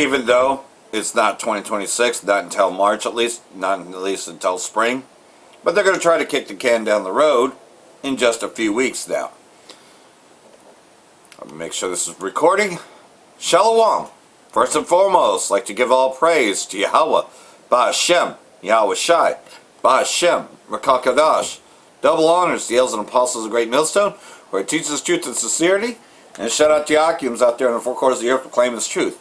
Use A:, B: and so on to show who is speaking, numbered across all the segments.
A: even though it's not 2026, not until March at least, not at least until spring. But they're going to try to kick the can down the road in just a few weeks now. I'll make sure this is recording. Shalom. First and foremost, I'd like to give all praise to Yahweh, Ba'Hashem, Yahweh Shai, Ba'Hashem, Rakal Kadash. Double honors to the elders and apostles of Great Millstone, where it teaches truth and sincerity. And shout out to the Akims out there in the four corners of the earth proclaiming this truth.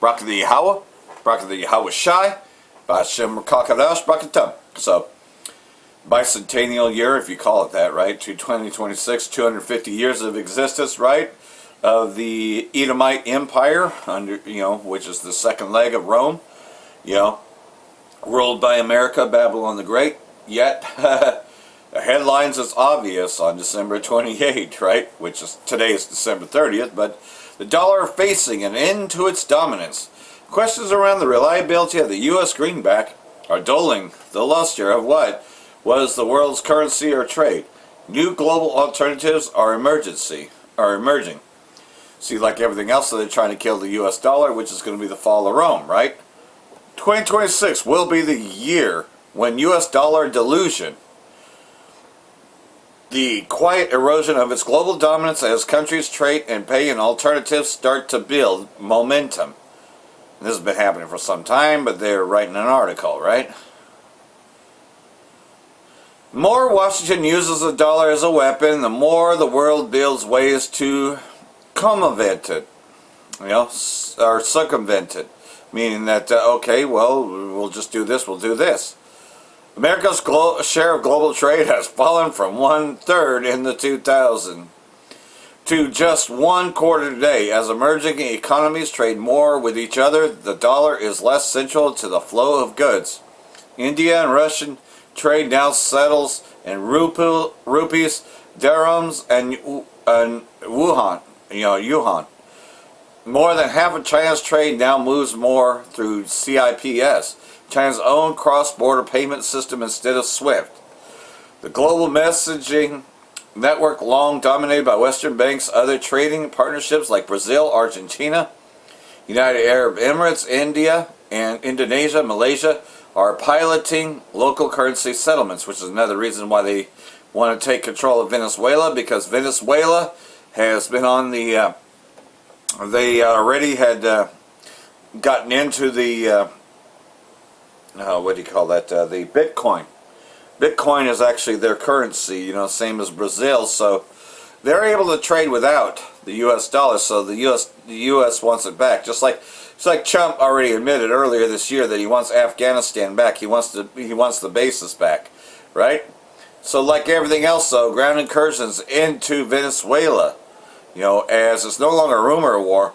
A: Barak the Yahweh, Barak the Yahweh Shai, Ba'Hashem, Rakal Kadash, Brakatum. So, bicentennial year, if you call it that, right? To 2026, 250 years of existence, right? Of the Edomite Empire, under which is the second leg of Rome, ruled by America, Babylon the Great. Yet, the headlines is obvious on December 28th, right? Which is today is December 30th, but the dollar facing an end to its dominance. Questions around the reliability of the U.S. greenback are dulling the luster of what was the world's currency or trade. New global alternatives are emerging. See, like everything else, they're trying to kill the U.S. dollar, which is going to be the fall of Rome, right? 2026 will be the year when U.S. dollar delusion, the quiet erosion of its global dominance as countries trade and pay in alternatives start to build momentum. And this has been happening for some time, but they're writing an article, right? The more Washington uses the dollar as a weapon, the more the world builds ways to circumvent it, or circumvent it, meaning that, okay, well, we'll just do this, we'll do this. America's share of global trade has fallen from 1/3 in the 2000 to just 1/4 today. As emerging economies trade more with each other, the dollar is less central to the flow of goods. India and Russian trade now settles in rupees, dirhams, and yuan. More than half of China's trade now moves more through CIPS, China's own cross-border payment system instead of SWIFT. The global messaging network, long dominated by Western banks, other trading partnerships like Brazil, Argentina, United Arab Emirates, India, and Indonesia, Malaysia, are piloting local currency settlements, which is another reason why they want to take control of Venezuela, because Venezuela has been on the, they already had gotten into the, what do you call that, the Bitcoin. Bitcoin is actually their currency, same as Brazil, so they're able to trade without the U.S. dollar, so the U.S. wants it back. Just like Trump already admitted earlier this year that he wants Afghanistan back, he wants the bases back, right? So like everything else, though, ground incursions into Venezuela, as it's no longer a rumor war,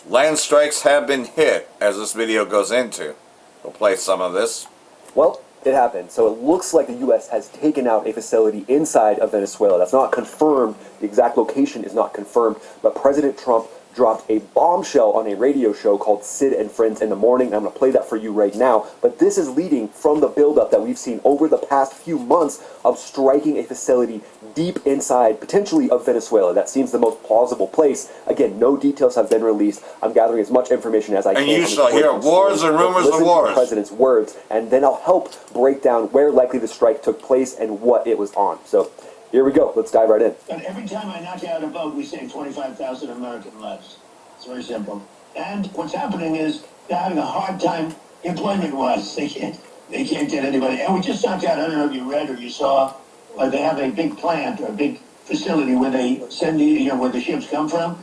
A: land strikes have been hit, as this video goes into. We'll play some of this.
B: Well, it happened. So it looks like the U.S. has taken out a facility inside of Venezuela. That's not confirmed. The exact location is not confirmed, but President Trump dropped a bombshell on a radio show called Sid and Friends in the Morning. I'm going to play that for you right now. But this is leading from the buildup that we've seen over the past few months of striking a facility deep inside, potentially, of Venezuela. That seems the most plausible place. Again, no details have been released. I'm gathering as much information as I can.
A: And you shall hear wars and rumors of wars.
B: The president's words, and then I'll help break down where likely the strike took place and what it was on. So here we go. Let's dive right in.
C: But every time I knock out a vote, we save 25,000 American lives. It's very simple. And what's happening is they're having a hard time employment-wise. They can't get anybody. And we just knocked out, I don't know if you read or you saw, they have a big plant or a big facility where they send where the ships come from.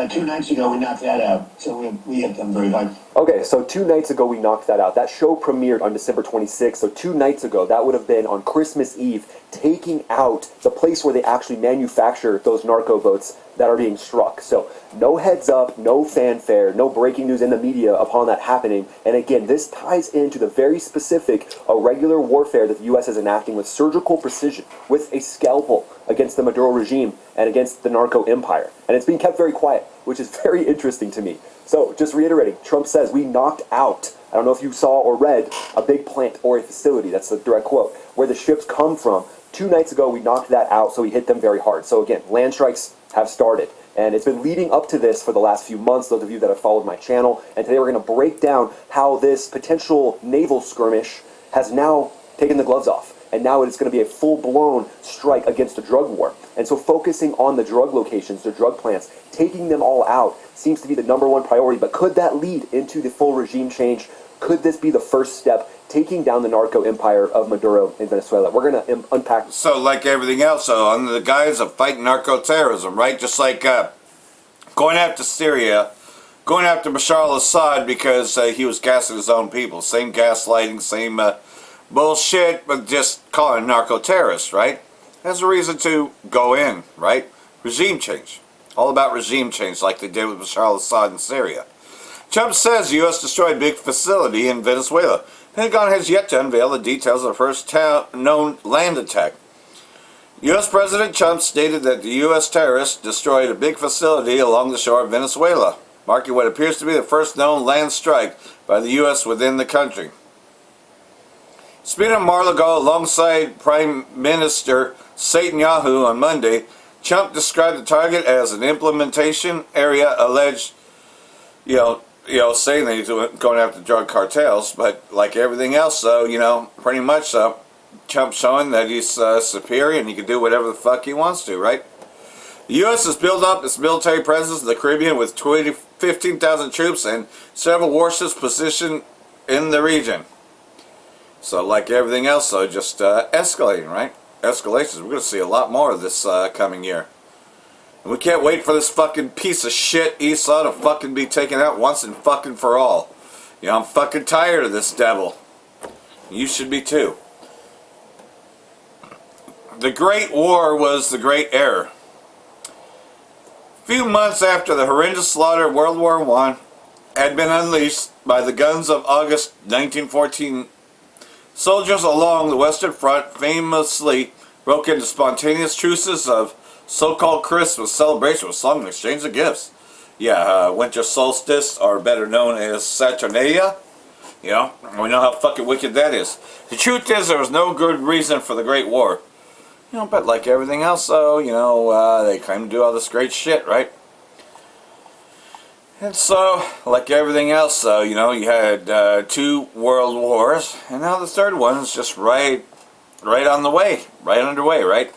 C: 2 nights ago, we knocked that out. So we hit them very hard.
B: Okay, so 2 nights ago, we knocked that out. That show premiered on December 26th. So 2 nights ago, that would have been on Christmas Eve, taking out the place where they actually manufacture those narco boats that are being struck. So no heads up, no fanfare, no breaking news in the media upon that happening. And again, this ties into the very specific irregular warfare that the U.S. is enacting with surgical precision, with a scalpel against the Maduro regime and against the narco empire. And it's being kept very quiet, which is very interesting to me. So just reiterating, Trump says we knocked out, I don't know if you saw or read, a big plant or a facility, that's the direct quote, where the ships come from. 2 nights ago, we knocked that out, so we hit them very hard. So again, land strikes have started. And it's been leading up to this for the last few months, those of you that have followed my channel. And today we're going to break down how this potential naval skirmish has now taken the gloves off. And now it's going to be a full-blown strike against a drug war. And so focusing on the drug locations, the drug plants, taking them all out seems to be the #1 priority. But could that lead into the full regime change? Could this be the first step taking down the narco empire of Maduro in Venezuela? We're going to unpack.
A: So like everything else, so under the guise of fighting narco-terrorism, right? Just like going after Syria, going after Bashar al-Assad because he was gassing his own people. Same gaslighting, same bullshit, but just calling narco-terrorists, right? That's a reason to go in, right? Regime change. All about regime change like they did with Bashar al-Assad in Syria. Trump says the U.S. destroyed big facility in Venezuela. Pentagon has yet to unveil the details of the first known land attack. U.S. President Trump stated that the U.S. terrorists destroyed a big facility along the shore of Venezuela, marking what appears to be the first known land strike by the U.S. within the country. Speaking of Mar-a-Lago alongside Prime Minister Netanyahu on Monday, Trump described the target as an implementation area alleged, saying that he's going after drug cartels, but like everything else, so, pretty much so, Trump showing that he's superior and he can do whatever the fuck he wants to, right? The U.S. has built up its military presence in the Caribbean with 15,000 troops and several warships positioned in the region. So like everything else, so just escalating, right? Escalations. We're going to see a lot more of this coming year. And we can't wait for this fucking piece of shit Esau to fucking be taken out once and fucking for all. I'm fucking tired of this devil. You should be too. The Great War was the great error. A few months after the horrendous slaughter of World War I had been unleashed by the guns of August 1914, soldiers along the Western Front famously broke into spontaneous truces of so-called Christmas celebration with solemn exchange of gifts. Winter solstice, or better known as Saturnalia. We know how fucking wicked that is. The truth is, there was no good reason for the Great War. But like everything else, though, they claim to do all this great shit, right? And so, like everything else, though, you had 2 world wars, and now the third one is just right on the way, right underway, right?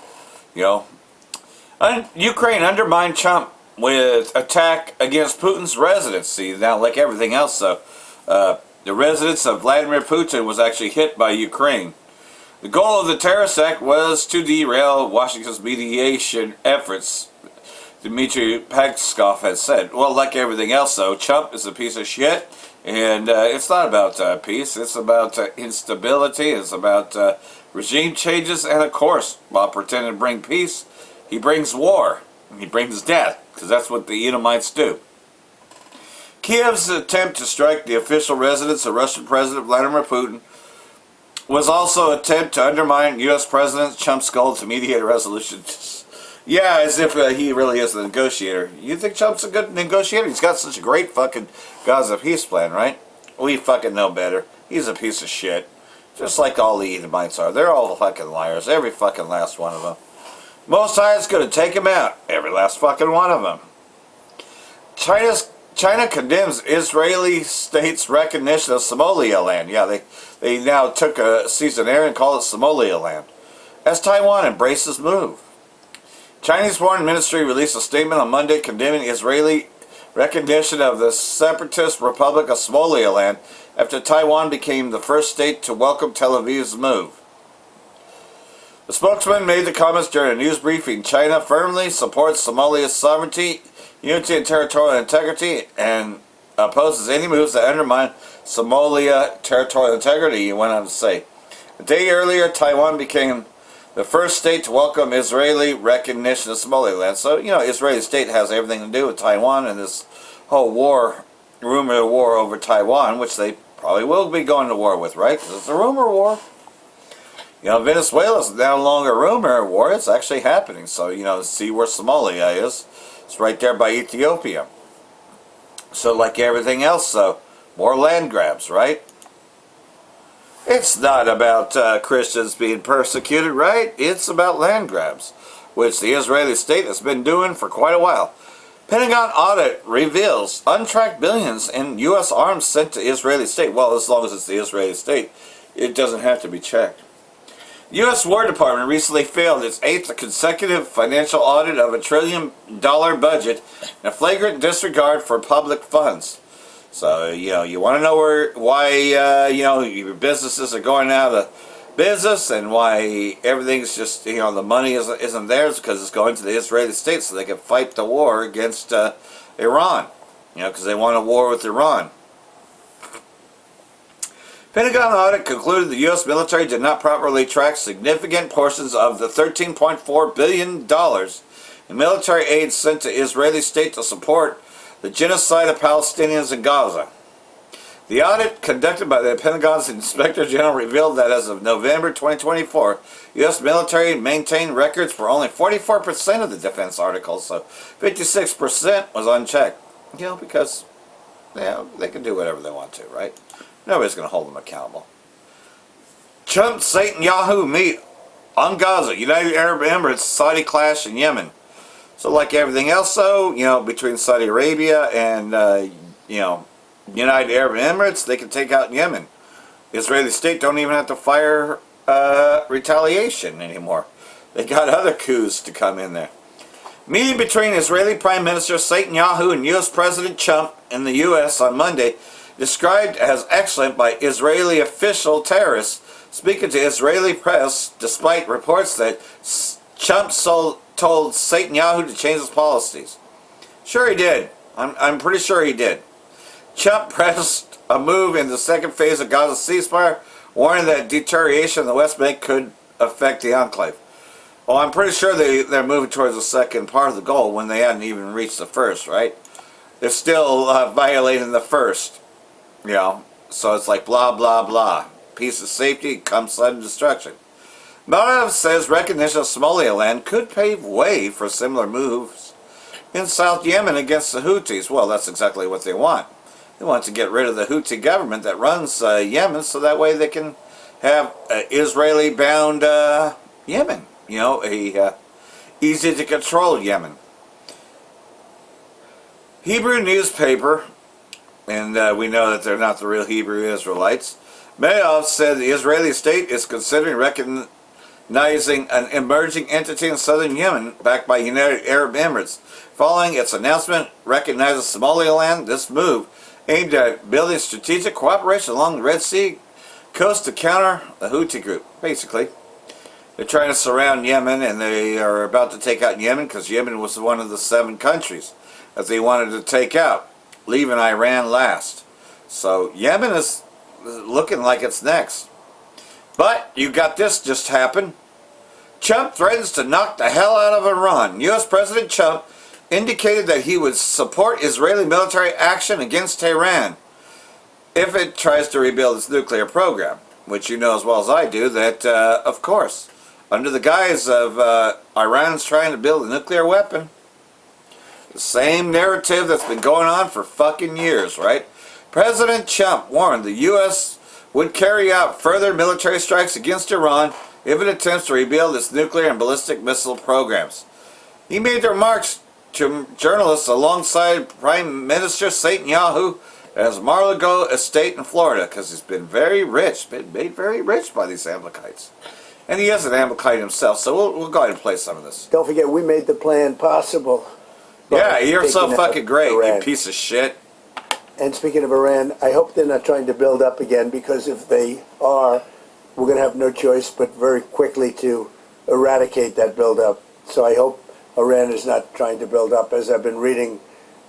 A: Ukraine undermined Trump with attack against Putin's residency. Now, like everything else, though, the residence of Vladimir Putin was actually hit by Ukraine. The goal of the terrorist act was to derail Washington's mediation efforts, Dmitry Peskov has said. Well, like everything else, though, Trump is a piece of shit, and it's not about peace. It's about instability. It's about regime changes, and of course, while pretending to bring peace, he brings war. He brings death, because that's what the Edomites do. Kiev's attempt to strike the official residence of Russian President Vladimir Putin was also an attempt to undermine U.S. President Trump's goal to mediate a resolution. Yeah, as if he really is the negotiator. You think Trump's a good negotiator? He's got such a great fucking Gaza peace plan, right? We fucking know better. He's a piece of shit. Just like all the Edomites are. They're all fucking liars. Every fucking last one of them. Most High is going to take him out. Every last fucking one of them. China condemns Israeli state's recognition of Somaliland. Yeah, they now took a season there and called it Somaliland. As Taiwan embraces move. Chinese Foreign Ministry released a statement on Monday condemning Israeli recognition of the separatist Republic of Somaliland after Taiwan became the first state to welcome Tel Aviv's move. The spokesman made the comments during a news briefing. China firmly supports Somalia's sovereignty, unity, and territorial integrity, and opposes any moves that undermine Somalia territorial integrity, he went on to say. A day earlier, Taiwan became the first state to welcome Israeli recognition of Somaliland. So, Israeli state has everything to do with Taiwan and this whole war, rumor war over Taiwan, which they probably will be going to war with, right? Because it's a rumor war. Venezuela is no longer a rumor war. It's actually happening. So, see where Somalia is. It's right there by Ethiopia. So, like everything else, more land grabs, right? It's not about Christians being persecuted, right? It's about land grabs, which the Israeli state has been doing for quite a while. Pentagon audit reveals untracked billions in U.S. arms sent to Israeli state. Well, as long as it's the Israeli state, it doesn't have to be checked. U.S. War Department recently failed its 8th consecutive financial audit of $1 trillion budget in a flagrant disregard for public funds. So, you want to know why, your businesses are going out of business and why everything's just, the money isn't theirs, because it's going to the Israeli state so they can fight the war against Iran, because they want a war with Iran. Pentagon audit concluded the U.S. military did not properly track significant portions of the $13.4 billion in military aid sent to Israeli state to support the genocide of Palestinians in Gaza. The audit conducted by the Pentagon's Inspector General revealed that as of November 2024, U.S. military maintained records for only 44% of the defense articles, so 56% was unchecked. Because they can do whatever they want to, right? Nobody's going to hold them accountable. Trump, Satan, Yahoo meet on Gaza, United Arab Emirates, Saudi clash in Yemen. So like everything else, though, between Saudi Arabia and, United Arab Emirates, they can take out Yemen. The Israeli state don't even have to fire retaliation anymore. They got other coups to come in there. Meeting between Israeli Prime Minister Netanyahu and U.S. President Trump in the U.S. on Monday, described as excellent by Israeli official terrorists speaking to Israeli press, despite reports that Trump told Netanyahu to change his policies. Sure he did. I'm pretty sure he did. Trump pressed a move in the second phase of Gaza ceasefire, warning that deterioration in the West Bank could affect the enclave. Well, I'm pretty sure they're moving towards the second part of the goal when they hadn't even reached the first, right? They're still violating the first. So it's like blah, blah, blah. Peace and safety comes sudden destruction. Marav says recognition of Somaliland could pave way for similar moves in South Yemen against the Houthis. Well, that's exactly what they want. They want to get rid of the Houthi government that runs Yemen, so that way they can have Israeli-bound Yemen. A easy-to-control Yemen. Hebrew newspaper, and we know that they're not the real Hebrew Israelites. Mayoff said the Israeli state is considering recognizing an emerging entity in southern Yemen backed by United Arab Emirates. Following its announcement recognizing Somaliland, this move aimed at building strategic cooperation along the Red Sea coast to counter the Houthi group. Basically, they're trying to surround Yemen, and they are about to take out Yemen because Yemen was one of the 7 countries that they wanted to take out, leaving Iran last. So Yemen is looking like it's next. But you got this just happened. Trump threatens to knock the hell out of Iran. U.S. President Trump indicated that he would support Israeli military action against Tehran if it tries to rebuild its nuclear program, which you know as well as I do that, of course, under the guise of Iran's trying to build a nuclear weapon, the same narrative that's been going on for fucking years, right? President Trump warned the U.S. would carry out further military strikes against Iran if it attempts to rebuild its nuclear and ballistic missile programs. He made the remarks to journalists alongside Prime Minister Netanyahu at his Mar-a-Lago estate in Florida, because he's been very rich, been made very rich by these Amalekites. And he is an Amalekite himself, so we'll go ahead and play some of this.
D: Don't forget, we made the plan possible.
A: Yeah, you're so fucking great,
D: Iran.
A: you piece of shit.
D: And speaking of Iran, I hope they're not trying to build up again, because if they are, we're going to have no choice but very quickly to eradicate that buildup. So I hope Iran is not trying to build up, as I've been reading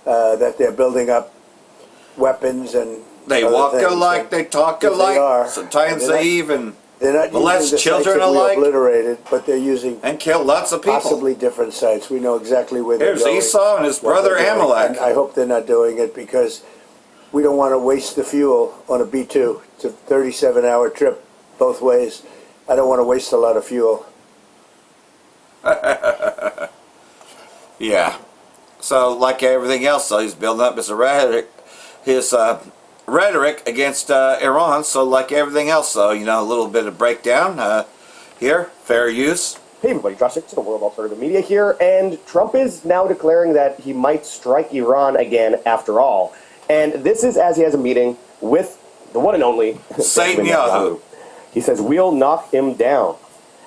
D: that they're building up weapons and
A: they
D: other
A: walk
D: things.
A: alike,
D: And
A: they talk
D: if
A: alike,
D: they are,
A: sometimes
D: they're
A: they
D: not-
A: even
D: they're not
A: molest
D: using the
A: children
D: sites that we
A: alike
D: obliterated, but they're using
A: and kill lots of people.
D: possibly different sites. We know exactly where they're
A: There's
D: going.
A: Esau and his
D: what
A: brother
D: they're doing.
A: Amalek.
D: And I hope they're not doing it, because we don't want to waste the fuel on a B-2. It's a 37-hour trip both ways. I don't want to waste a lot of fuel.
A: Yeah. So, like everything else, he's building up his rhetoric against Iran. So, like everything else, a little bit of breakdown here. Fair use.
E: Hey everybody, Josh Dixon, the World Alternative Media here, and Trump is now declaring that he might strike Iran again after all. And this is as he has a meeting with the one and only
A: Satan Yahoo.
E: He says, "We'll knock him down."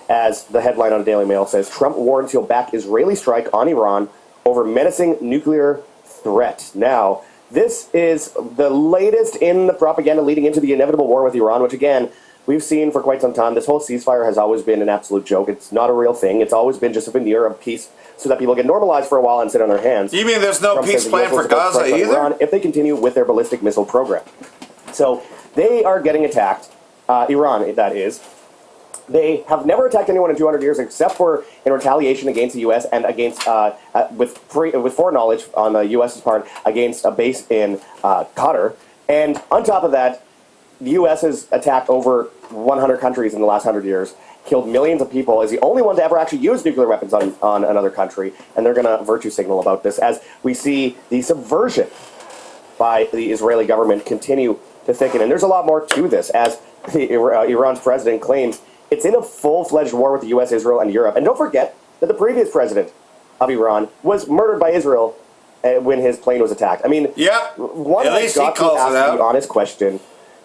E: As the headline on the Daily Mail says, Trump warns he'll back Israeli strike on Iran over menacing nuclear threat. Now, this is the latest in the propaganda leading into the inevitable war with Iran, which again, we've seen for quite some time. This whole ceasefire has always been an absolute joke. It's not a real thing. It's always been just a veneer of peace so that people get normalized for a while and sit on their hands.
A: You mean there's no
E: Trump
A: peace
E: says the
A: plan
E: US will
A: for
E: support
A: Gaza
E: strikes on
A: either?
E: Iran if they continue with their ballistic missile program. So they are getting attacked. Iran, that is. They have never attacked anyone in 200 years except for in retaliation against the U.S. and against, with foreknowledge on the U.S.'s part, against a base in Qatar. And on top of that, the U.S. has attacked over 100 countries in the last 100 years, killed millions of people, is the only one to ever actually use nuclear weapons on another country. And they're going to virtue signal about this as we see the subversion by the Israeli government continue to thicken. And there's a lot more to this, as Iran's president claims it's in a full-fledged war with the U.S., Israel, and Europe. And don't forget that the previous president of Iran was murdered by Israel when his plane was attacked. I mean,
A: Yep.
E: one
A: At
E: has
A: least he
E: got to
A: calls it
E: ask
A: out.
E: the honest question.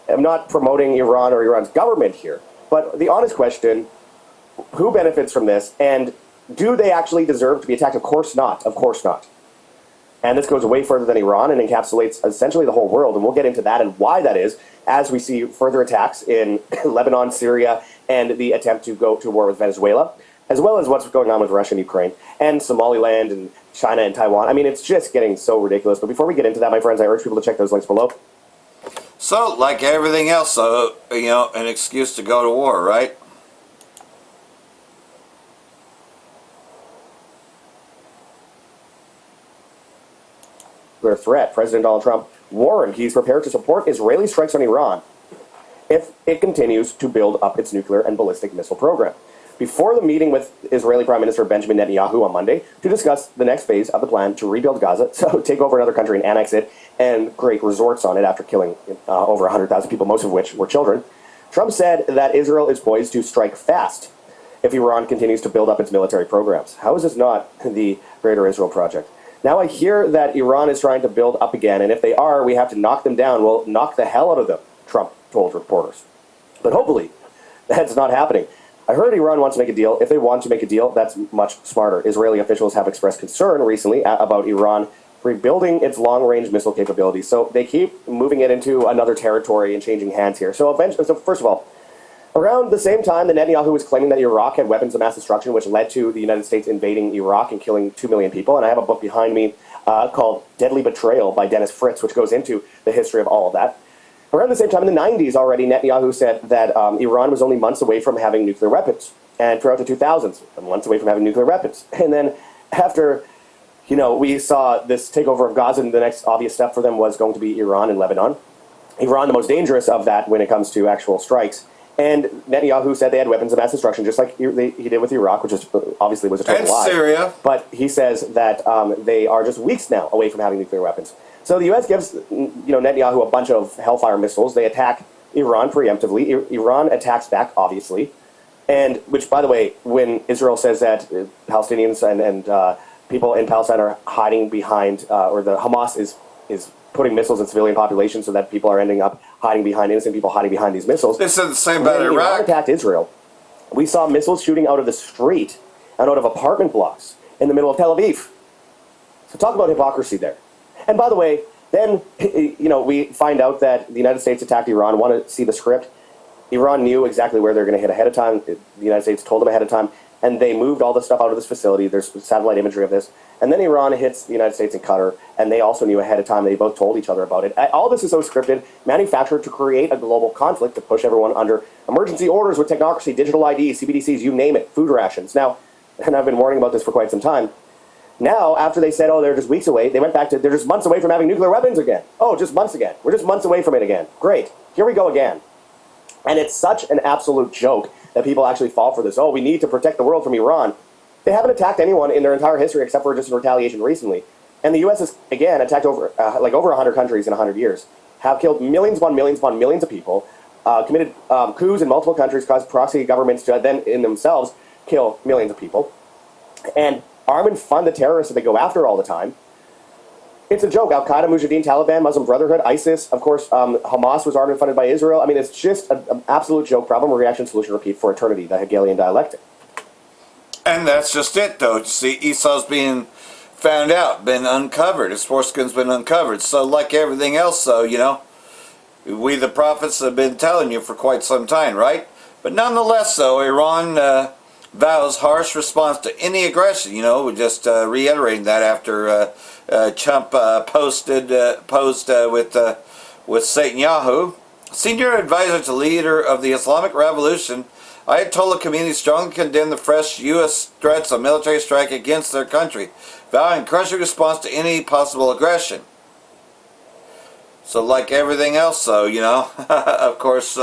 E: I'm not promoting Iran or Iran's government here, but the honest question, who benefits from this, and do they actually deserve to be attacked? Of course not. Of course not. And this goes way further than Iran and encapsulates essentially the whole world, and we'll get into that and why that is as we see further attacks in Lebanon, Syria, and the attempt to go to war with Venezuela, as well as what's going on with Russia and Ukraine, and Somaliland and China and Taiwan. I mean, it's just getting so ridiculous. But before we get into that, my friends, I urge people to check those links below.
A: So, like everything else, an excuse to go to war, right?
E: Their threat, President Donald Trump warned he's prepared to support Israeli strikes on Iran if it continues to build up its nuclear and ballistic missile program. Before the meeting with Israeli Prime Minister Benjamin Netanyahu on Monday to discuss the next phase of the plan to rebuild Gaza, so take over another country and annex it and create resorts on it after killing over 100,000 people, most of which were children, Trump said that Israel is poised to strike fast if Iran continues to build up its military programs. How is this not the Greater Israel Project? Now I hear that Iran is trying to build up again, and if they are, we have to knock them down. We'll knock the hell out of them, Trump told reporters. But hopefully, that's not happening. I heard Iran wants to make a deal. If they want to make a deal, that's much smarter. Israeli officials have expressed concern recently about Iran rebuilding its long-range missile capabilities. So they keep moving it into another territory and changing hands here. So first of all, around the same time that Netanyahu was claiming that Iraq had weapons of mass destruction, which led to the United States invading Iraq and killing 2 million people, and I have a book behind me called Deadly Betrayal by Dennis Fritz, which goes into the history of all of that. Around the same time in the 90s already, Netanyahu said that Iran was only months away from having nuclear weapons. And throughout the 2000s, months away from having nuclear weapons. And then after, we saw this takeover of Gaza, and the next obvious step for them was going to be Iran and Lebanon. Iran, the most dangerous of that when it comes to actual strikes. And Netanyahu said they had weapons of mass destruction, just like he did with Iraq, which is obviously was a total lie.
A: And Syria.
E: But he says that they are just weeks now away from having nuclear weapons. So the U.S. gives Netanyahu a bunch of Hellfire missiles. They attack Iran preemptively. Iran attacks back, obviously. And which, by the way, when Israel says that Palestinians and people in Palestine are hiding behind, or the Hamas is putting missiles in civilian populations so that people are ending up hiding behind innocent people hiding behind these missiles.
A: They said the same about
E: When Iran
A: Iraq.
E: attacked Israel, we saw missiles shooting out of the street and out of apartment blocks in the middle of Tel Aviv. So talk about hypocrisy there. And by the way, then we find out that the United States attacked Iran. Want to see the script? Iran knew exactly where they're going to hit ahead of time. The United States told them ahead of time, and they moved all the stuff out of this facility. There's satellite imagery of this. And then Iran hits the United States and Qatar, and they also knew ahead of time. They both told each other about it. All this is so scripted, manufactured to create a global conflict, to push everyone under emergency orders with technocracy, digital ID, CBDCs, you name it, food rations. Now, and I've been warning about this for quite some time. Now, after they said, they're just weeks away, they went back to, they're just months away from having nuclear weapons again. Oh, just months again. We're just months away from it again. Great. Here we go again. And it's such an absolute joke that people actually fall for this. Oh, we need to protect the world from Iran. They haven't attacked anyone in their entire history except for just in retaliation recently. And the U.S. has, again, attacked over 100 countries in 100 years, have killed millions upon millions upon millions of people, committed coups in multiple countries, caused proxy governments to then in themselves kill millions of people, and arm and fund the terrorists that they go after all the time. It's a joke. Al-Qaeda, Mujahideen, Taliban, Muslim Brotherhood, ISIS, of course, Hamas was armed and funded by Israel. I mean, it's just an absolute joke. Problem, reaction, solution, repeat for eternity, the Hegelian dialectic.
A: And that's just it, though. See, Esau's being found out, been uncovered. His foreskin's been uncovered. So like everything else, though, you know, we the prophets have been telling you for quite some time, right? But nonetheless, though, Iran vows harsh response to any aggression. You know, we're just reiterating that after Trump posed with Netanyahu. Senior advisor to leader of the Islamic Revolution, Ayatollah Khomeini strongly condemned the fresh U.S. threats of military strike against their country, vowing crushing response to any possible aggression. So like everything else, though, you know, of course,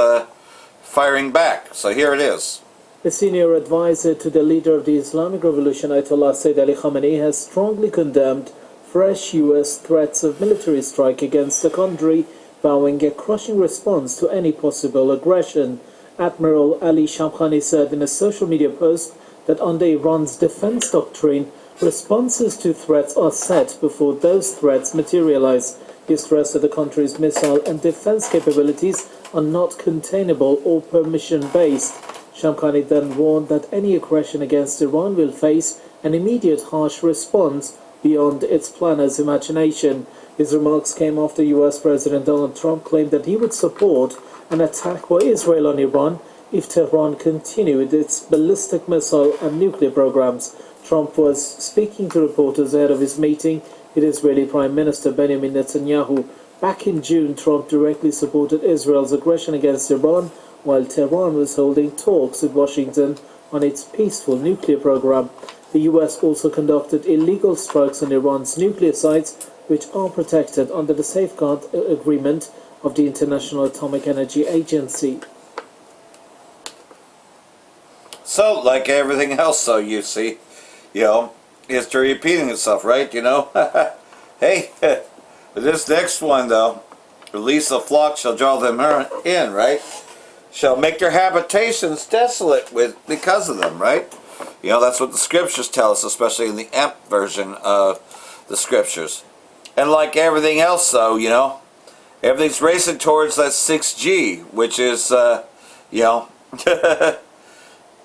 A: firing back. So here it is.
F: A senior advisor to the leader of the Islamic Revolution, Ayatollah Sayyid Ali Khamenei, has strongly condemned fresh U.S. threats of military strike against the country, vowing a crushing response to any possible aggression. Admiral Ali Shamkhani said in a social media post that under Iran's defense doctrine, responses to threats are set before those threats materialize. He stressed that the country's missile and defense capabilities are not containable or permission-based. Shamkhani then warned that any aggression against Iran will face an immediate harsh response beyond its planners' imagination. His remarks came after US President Donald Trump claimed that he would support an attack by Israel on Iran if Tehran continued its ballistic missile and nuclear programs. Trump was speaking to reporters ahead of his meeting with Israeli Prime Minister Benjamin Netanyahu. Back in June, Trump directly supported Israel's aggression against Iran, while Tehran was holding talks with Washington on its peaceful nuclear program. The US also conducted illegal strikes on Iran's nuclear sites, which are protected under the Safeguard Agreement of the International Atomic Energy Agency.
A: So, like everything else, so you see, you know, history repeating itself, right? You know, hey, this next one, though, release the flock shall draw them in, right? Shall make their habitations desolate because of them, right? You know, that's what the scriptures tell us, especially in the AMP version of the scriptures. And like everything else, though, you know, everything's racing towards that 6G, which is, you know,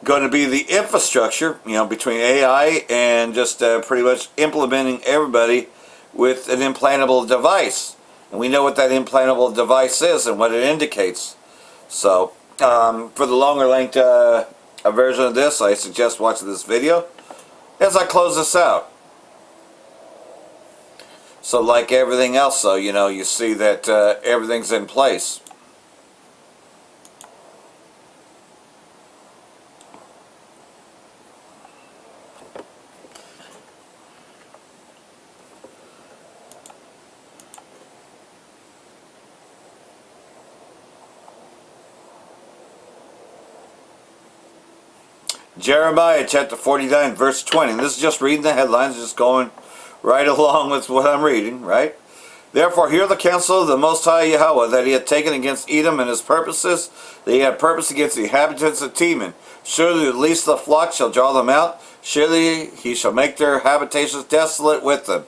A: going to be the infrastructure, you know, between AI and just pretty much implementing everybody with an implantable device. And we know what that implantable device is and what it indicates. So, for the longer length version of this, I suggest watching this video as I close this out. So like everything else, though, you know, you see that everything's in place. Jeremiah chapter 49 verse 20. And this is just reading the headlines, just going right along with what I'm reading, right? Therefore hear the counsel of the Most High Yahweh that he had taken against Edom and his purposes, that he had purpose against the inhabitants of Teman. Surely at least the flock shall draw them out. Surely he shall make their habitations desolate with them.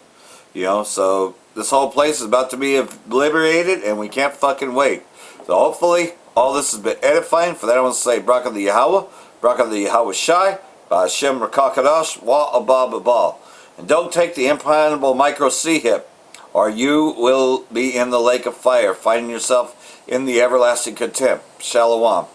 A: You know, so this whole place is about to be liberated, and we can't fucking wait. So hopefully all this has been edifying. For that I want to say Barak the Yahweh, Barak the Yahweh Shai, Hashem Rakakadosh, Wa Abba Babal. And don't take the implantable micro C-hip, or you will be in the lake of fire, finding yourself in the everlasting contempt. Shalom.